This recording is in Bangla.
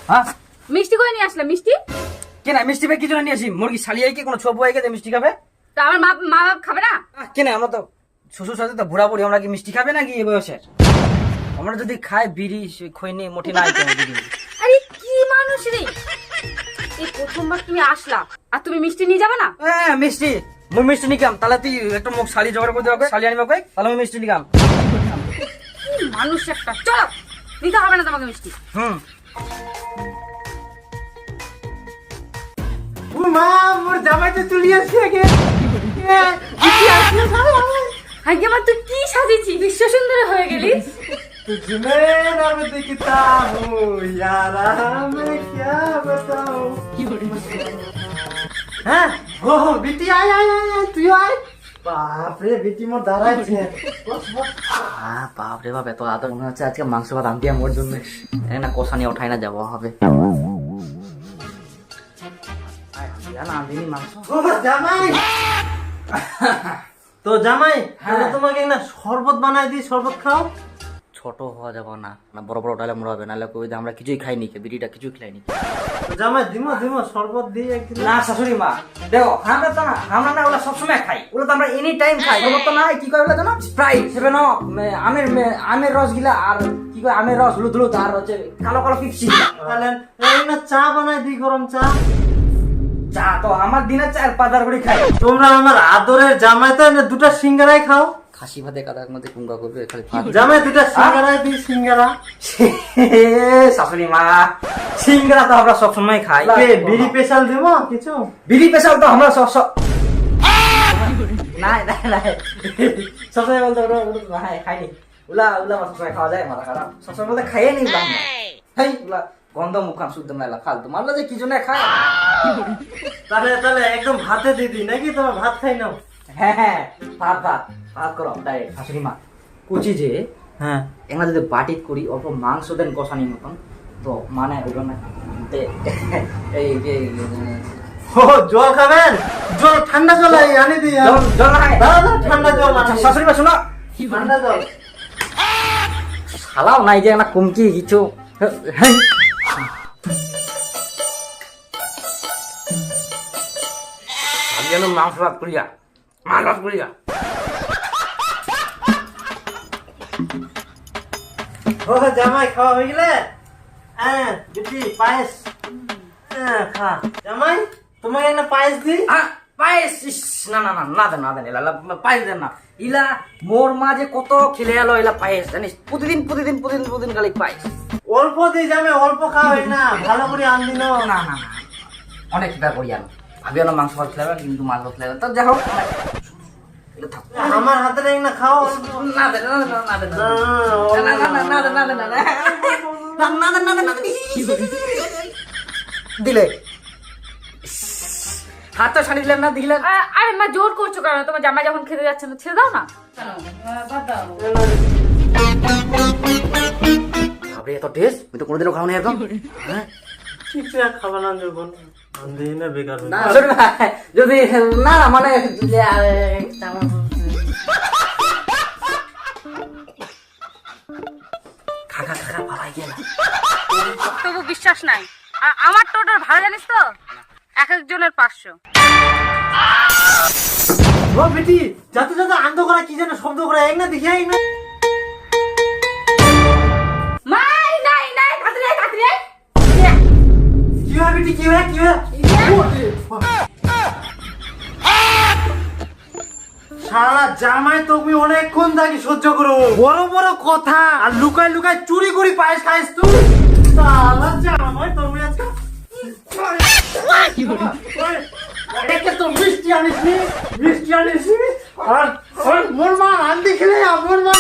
হ্যাঁ মিষ্টি করে নিয়ে আসলাম। মিষ্টি কেন মিষ্টি ভাই কিছু না নিয়ে আসি? মুরগি শালিয়াই কি কোনো ছোপ হয়ে গেছে মিষ্টি খাবে? তো আমার মা বাপ খাবে না? কেন আমরা তো শ্বশুর সাথে তো বুড়া বুড়ি, আমরা কি মিষ্টি খাবে নাকি এই বয়সে? আমরা যদি খাই বিড়ি খৈনি মোটি নাই তো বিড়ি। আরে কি মানুষ রে, এই প্রথমবার তুমি আসলা আর তুমি মিষ্টি নিয়ে যাবে না? হ্যাঁ মিষ্টি, মুই মিষ্টি নিকাম, তাহলে তুই একটা মুখ শালি জোগাড় করে দেবে, শালি আনিবা কই, তাহলে আমি মিষ্টি নিকাম। কি মানুষ একটা, চলো নিতে হবে না তোমাকে মিষ্টি। মা মোর জামাইতে চলে আসছে আগে। আগে আমার তুই কি সাজিয়েছি, বিশ্ব সুন্দর হয়ে গেলি। तुझमें रब दिखता हूँ यारा मैं क्या बताऊँ। হ্যাঁ ও বিটি আয় আয় আয় আয়, তুই আয়। বাপ রে বিটি মোর দাঁড়াইছে। বাপ রে বাপ, এত আদর মনে হচ্ছে আজকে মাংস ভাত আনতে আমার জন্য না, কষা নিয়ে ওঠাই না যাওয়া হবে। মাংস ও জামাই, তো জামাই তাহলে তোমাকে না শরবত বানাই দিই, শরবত খাও। ছোট হওয়া যাবে না, না বড় বড় ওটালে মনে হবে, নাহলে কই আমরা কিছুই খাইনি, বিড়িটা কিছুই খাইনি। তো জামাই দিমো দিমো শরবত দিই একদিন। না শাশুড়ি মা দেখো, আমরা তো না, আমরা না ওগুলো সবসময় খাই, ওগুলো তো আমরা এনি টাইম খাই। খবর তো না কি কয় বলে জানো, স্প্রাইট সেভেন আমের রস গিলা, আর কি কয় আমের রস হলুদ হলুদ, আর হচ্ছে কালো কালো পিপসি। তাহলে এই না চা বানাই দিই, গরম চা। চা তো আমার দিনে 4-5 করে খাই। তোমরা আমার আদরের জামাই তো না দুটা সিঙ্গারাই খাও। খাসি ভাতে কাদার মধ্যে কুঙ্গা করবে খালি জামাই দুটা সিঙ্গারাই দিই, সিঙ্গারা। শাশুড়ি মা সিঙ্গারা তো আমরা সবসময় খাই। বিড়ি স্পেশাল দেবো কিছু? বিড়ি স্পেশাল তো আমরা সব নাই নাই নাই, সবসময় বলতে খাইনি উলা উলা, সবসময় খাওয়া যায়, মাথা খারাপ সবসময় বলতে খাইয়ে নি হাই উলা, গন্ধ মুখান শুদ্ধ মেলা ফালতু মারলো যে কিছু না খায়। তাহলে তাহলে একদম ভাতে দিদি নাকি, তোমার ভাত খাই নাও। হ্যাঁ হ্যাঁ ভাত ভাত ভাত করো ডাইরেক্ট। শাশুড়ি মা কুচি যে হ্যাঁ এগুলা যদি বাটিত করি অল্প মাংস দেন কষানির মতন, তো মানে ওটা না এই যে ও জল খাবেন? জল ঠান্ডা জল আনি দিই। জল না খায়, দাদা ঠান্ডা জল আনি। শাশুড়ি মা শোনো, ঠান্ডা জল। শালাও নাই যে না কুমকি কিছু। আমি যেন মাংস ভাত করিয়া মাছ ভাত করিয়া। ও জামাই খাওয়া হয়ে গেলে? হ্যাঁ বেটি পায়েস। হ্যাঁ খা জামাই, তোমাকে একটা পায়েস দিই। পায়েস না না না না দেন না দেন, এলা পায়েস দেন না। ইলা মোর মা যে কত খেলে এলো এলা পায়েস জানিস, প্রতিদিন প্রতিদিন প্রতিদিন প্রতিদিন খালি পায়েস। অল্প দিই জামাই, অল্প খাওয়াই না, ভালো করে আন দিন। না না না অনেক চিন্তা করি আনো, ভাবি না মাংস ভাত খেলাবে কিন্তু মাছ ভাত খেলাবে, তো যাই হোক আমার হাতে না খাও। না দেন না দেন না দেন না দেন না দেন না দেন দিলে হাতটা ছাড়ি দিলেন না, দিলেন। আরে মা জোর করছো কেন? তোমার জামাই যখন খেতে যাচ্ছে না, ছেড়ে দাও না। ভাবরে এত টেস্ট, আমি তো কোনোদিনও খাওয়া নেই একদম। হ্যাঁ কিছু আর খাবার না যখন আনদিই না বেকার। না যদি না মানে খাকা খাকা ভাবাই গেল। তবু বিশ্বাস নাই। আর আমার টোটাল ভাড়া জানিস তো, এক একজনের 500। ও বেটি যাতে যাতে আনন্দ করা কি যেন শব্দ করে এক না দেখি এক না। মাই নাই নাই কাতরে কাতরে। কি হয় বেটি, কি হয় কি হয়? সারা জামাই তুমি অনেকক্ষণ থাকি সহ্য করো, বড় বড় কথা আর লুকাই লুকাই চুরি করি পায়েস খাইস তুই। সারা জামাই তুমি আজকে একে তো মিষ্টি আনিস, মিষ্টি আনিস। আর মোর মা আন্দি খেলে মোর মা